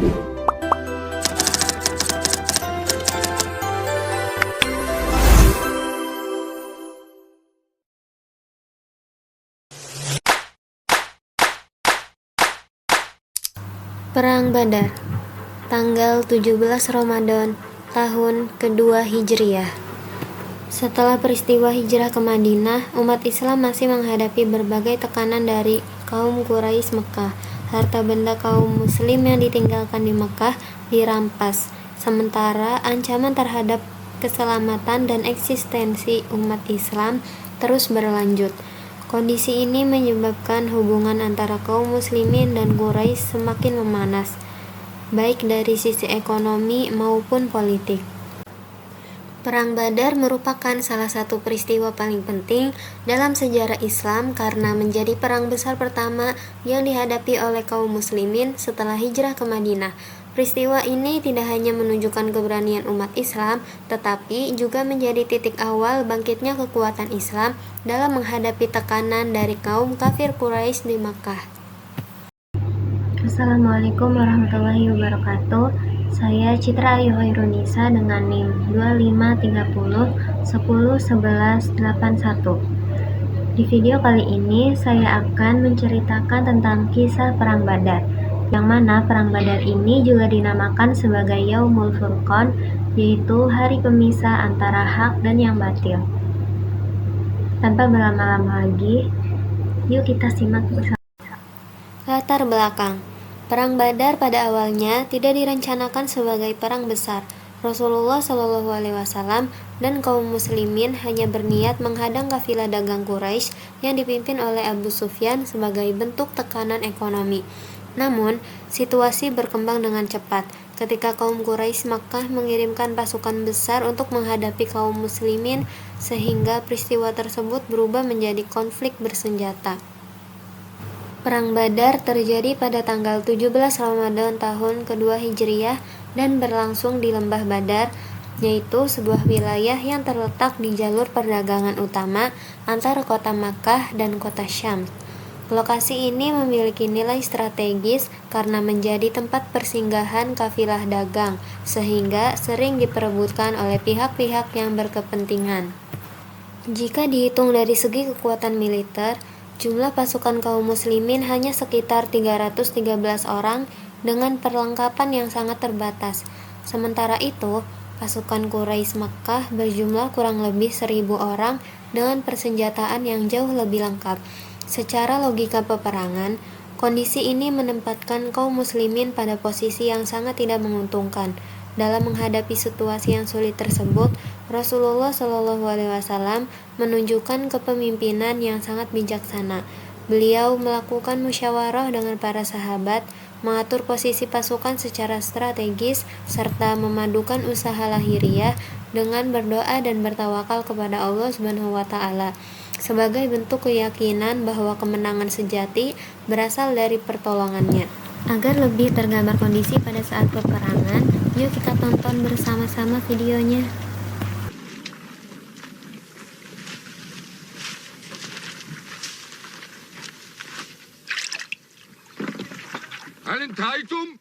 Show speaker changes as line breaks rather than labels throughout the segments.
Perang Badar, tanggal 17 Ramadan, tahun kedua Hijriah. Setelah peristiwa hijrah ke Madinah, umat Islam masih menghadapi berbagai tekanan dari kaum Quraisy Mekah. Harta benda kaum muslim yang ditinggalkan di Mekah dirampas, sementara ancaman terhadap keselamatan dan eksistensi umat Islam terus berlanjut. Kondisi ini menyebabkan hubungan antara kaum muslimin dan Quraisy semakin memanas, baik dari sisi ekonomi maupun politik. Perang Badar merupakan salah satu peristiwa paling penting dalam sejarah Islam karena menjadi perang besar pertama yang dihadapi oleh kaum muslimin setelah hijrah ke Madinah. Peristiwa ini tidak hanya menunjukkan keberanian umat Islam, tetapi juga menjadi titik awal bangkitnya kekuatan Islam dalam menghadapi tekanan dari kaum kafir Quraisy di Makkah.
Assalamualaikum warahmatullahi wabarakatuh. Saya Citra Ayu Hoirunisa dengan NIM 2530 10 11 81. Di video kali ini saya akan menceritakan tentang kisah Perang Badar, yang mana Perang Badar ini juga dinamakan sebagai Yaumul Furqan, yaitu hari pemisah antara hak dan yang batil. Tanpa berlama-lama lagi, yuk kita simak bersama.
Latar belakang Perang Badar pada awalnya tidak direncanakan sebagai perang besar. Rasulullah SAW dan kaum muslimin hanya berniat menghadang kafilah dagang Quraisy yang dipimpin oleh Abu Sufyan sebagai bentuk tekanan ekonomi. Namun, situasi berkembang dengan cepat ketika kaum Quraisy Makkah mengirimkan pasukan besar untuk menghadapi kaum muslimin, sehingga peristiwa tersebut berubah menjadi konflik bersenjata. Perang Badar terjadi pada tanggal 17 Ramadan tahun kedua Hijriah dan berlangsung di Lembah Badar, yaitu sebuah wilayah yang terletak di jalur perdagangan utama antara kota Makkah dan kota Syam. Lokasi ini memiliki nilai strategis karena menjadi tempat persinggahan kafilah dagang, sehingga sering diperebutkan oleh pihak-pihak yang berkepentingan. Jika dihitung dari segi kekuatan militer, jumlah pasukan kaum muslimin hanya sekitar 313 orang dengan perlengkapan yang sangat terbatas. Sementara itu, pasukan Quraisy Makkah berjumlah kurang lebih 1.000 orang dengan persenjataan yang jauh lebih lengkap. Secara logika peperangan, kondisi ini menempatkan kaum muslimin pada posisi yang sangat tidak menguntungkan. Dalam menghadapi situasi yang sulit tersebut, Rasulullah SAW menunjukkan kepemimpinan yang sangat bijaksana. Beliau melakukan musyawarah dengan para sahabat, mengatur posisi pasukan secara strategis, serta memadukan usaha lahiriah dengan berdoa dan bertawakal kepada Allah SWT sebagai bentuk keyakinan bahwa kemenangan sejati berasal dari pertolongannya. Agar lebih tergambar kondisi pada saat peperangan, yuk kita tonton bersama-sama videonya.
هل انتهيتم؟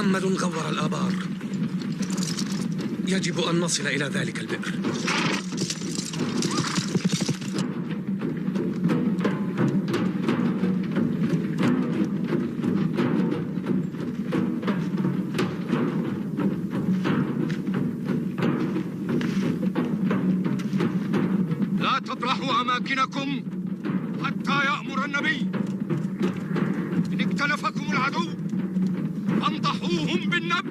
محمد غور الآبار. يجب أن نصل إلى ذلك البئر.
لا تطرحوا أماكنكم حتى يأمر النبي. إن اكتنفكم العدو فانضحوهم بالنبل.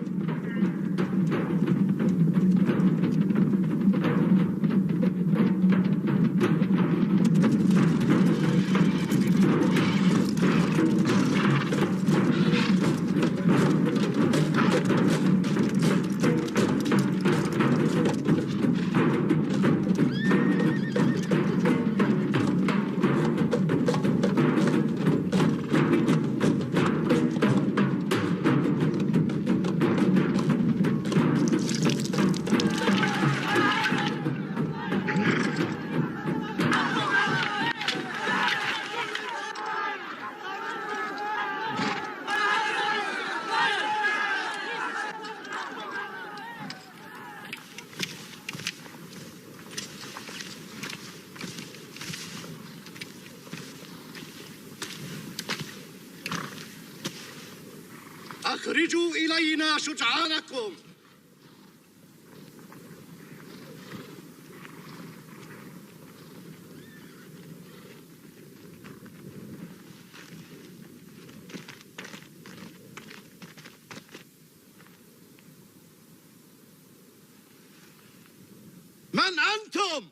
أخرجوا إلينا شجعانكم. من أنتم؟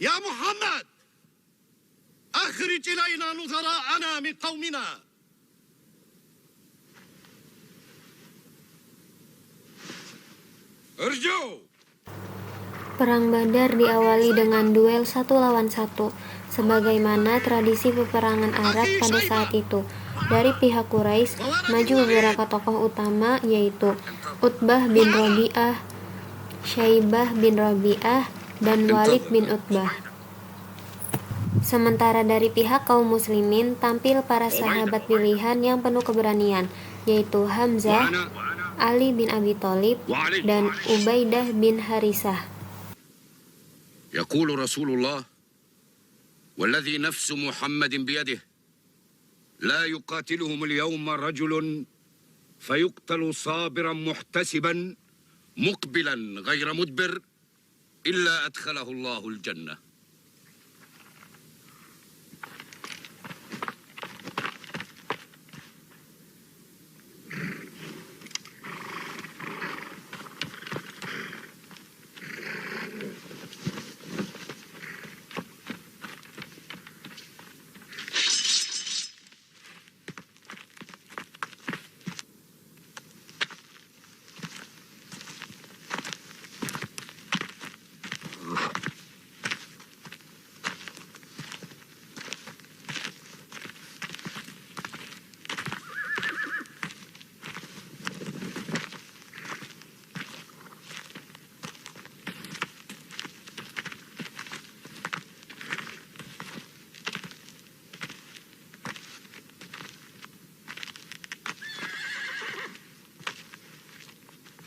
يا محمد، أخرج إلينا نظراءنا من قومنا. ارجعوا.
Perang Badar diawali dengan duel 1 lawan 1, sebagaimana tradisi peperangan Arab pada saat itu. Dari pihak Quraisy, maju beberapa tokoh utama yaitu Utbah bin Rabi'ah, Syaibah bin Rabi'ah, dan Walid bin Utbah. Sementara dari pihak kaum muslimin tampil para sahabat pilihan yang penuh keberanian, yaitu Hamzah, Ali bin Abi Thalib, dan Ubaidah bin Harisah.
يقول رسول الله والذي نفس محمد بيده لا يقاتلهم اليوم رجل فيقتل صابرا محتسبا مقبلا غير مدبر إلا أدخله الله الجنة.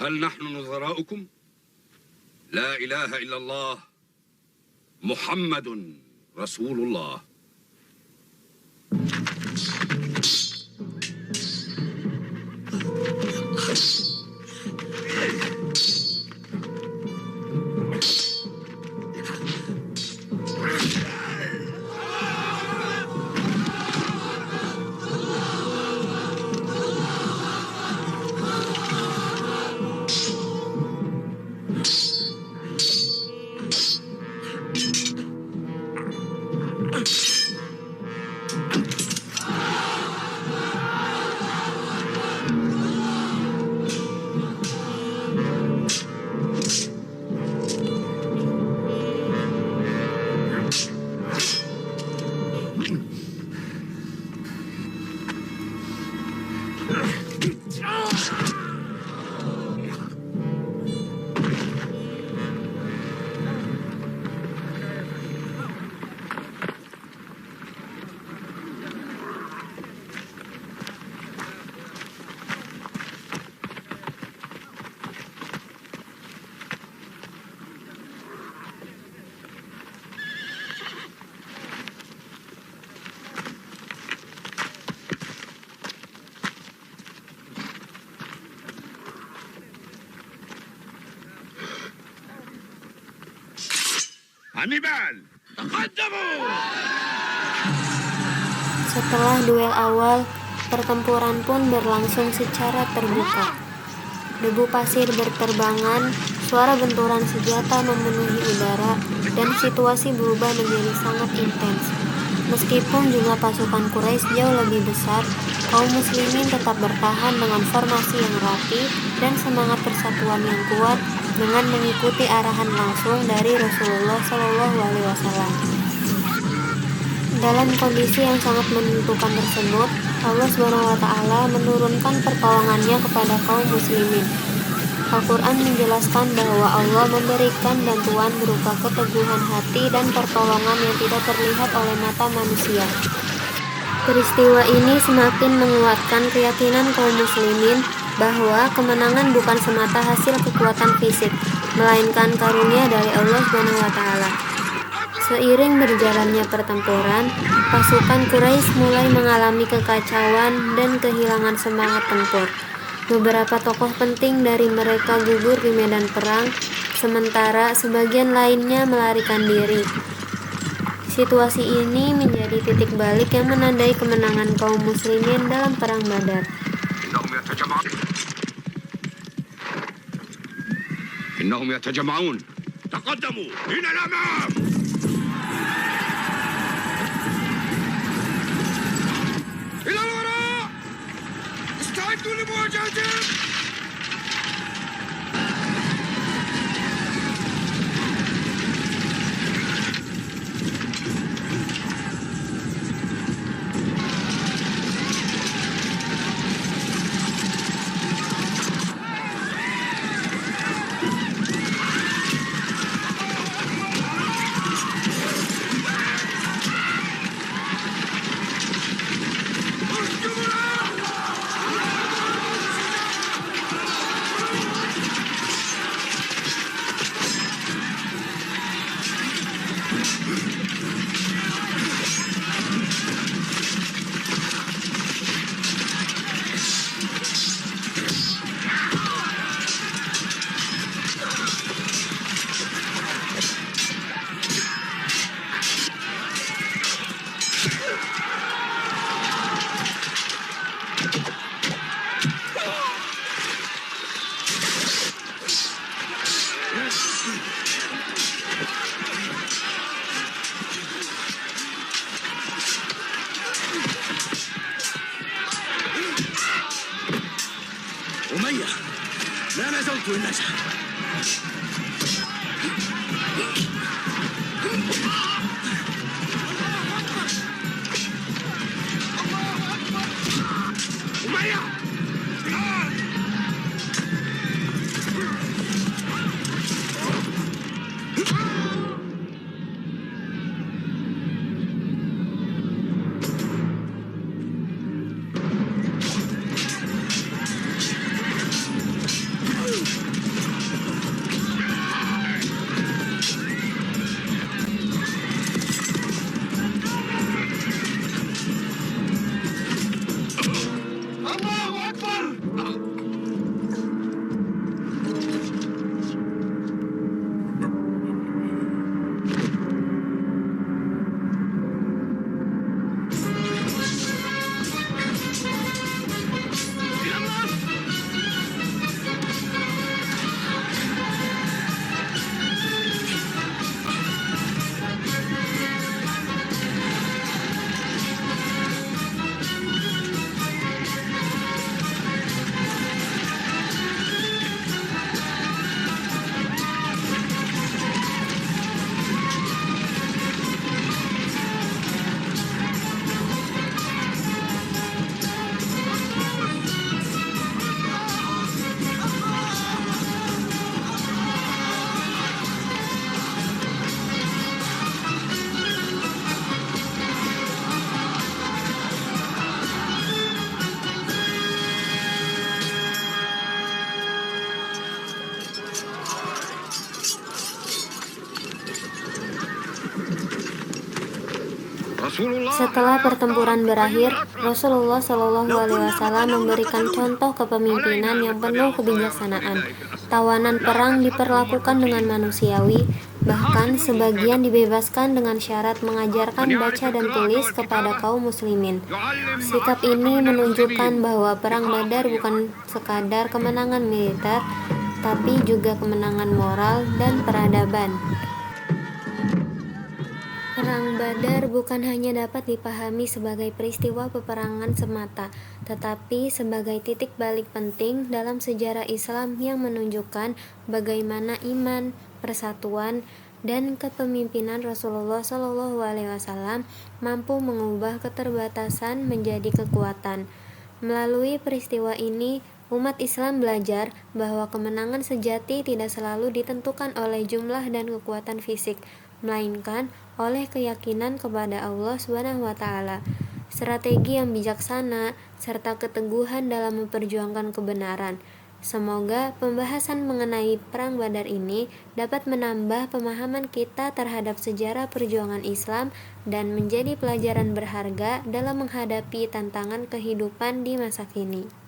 هل نحن نظراؤكم؟ لا إله إلا الله محمد رسول الله. هانيبال تقدموا.
Setelah duel awal, pertempuran pun berlangsung secara terbuka. Debu pasir berterbangan, suara benturan senjata memenuhi udara, dan situasi berubah menjadi sangat intens. Meskipun jumlah pasukan Quraisy jauh lebih besar, kaum muslimin tetap bertahan dengan formasi yang rapi dan semangat persatuan yang kuat dengan mengikuti arahan langsung dari Rasulullah SAW. Dalam kondisi yang sangat menentukan tersebut, Allah SWT menurunkan pertolongannya kepada kaum muslimin. Al-Quran menjelaskan bahwa Allah memberikan bantuan berupa keteguhan hati dan pertolongan yang tidak terlihat oleh mata manusia. Peristiwa ini semakin menguatkan keyakinan kaum muslimin bahwa kemenangan bukan semata hasil kekuatan fisik, melainkan karunia dari Allah SWT. Seiring berjalannya pertempuran, pasukan Quraisy mulai mengalami kekacauan dan kehilangan semangat tempur. Beberapa tokoh penting dari mereka gugur di medan perang, sementara sebagian lainnya melarikan diri. Situasi ini menjadi titik balik yang menandai kemenangan kaum muslimin dalam perang Badar.
إنهم يتجمعون. تقدموا إلى الأمام. إلى الوراء. استعدوا لمواجهتهم.
أمية، لا نزلت النجا.
أمية.
Setelah pertempuran berakhir, Rasulullah SAW memberikan contoh kepemimpinan yang penuh kebijaksanaan. Tawanan perang diperlakukan dengan manusiawi, Bahkan sebagian dibebaskan dengan syarat mengajarkan baca dan tulis kepada kaum muslimin. Sikap ini menunjukkan bahwa Perang Badar bukan sekadar kemenangan militer, tapi juga kemenangan moral dan peradaban. Perang Badar bukan hanya dapat dipahami sebagai peristiwa peperangan semata, tetapi sebagai titik balik penting dalam sejarah Islam yang menunjukkan bagaimana iman, persatuan, dan kepemimpinan Rasulullah SAW mampu mengubah keterbatasan menjadi kekuatan. Melalui peristiwa ini, umat Islam belajar bahwa kemenangan sejati tidak selalu ditentukan oleh jumlah dan kekuatan fisik, melainkan oleh keyakinan kepada Allah SWT, strategi yang bijaksana, serta keteguhan dalam memperjuangkan kebenaran. Semoga pembahasan mengenai Perang Badar ini dapat menambah pemahaman kita terhadap sejarah perjuangan Islam dan menjadi pelajaran berharga dalam menghadapi tantangan kehidupan di masa kini.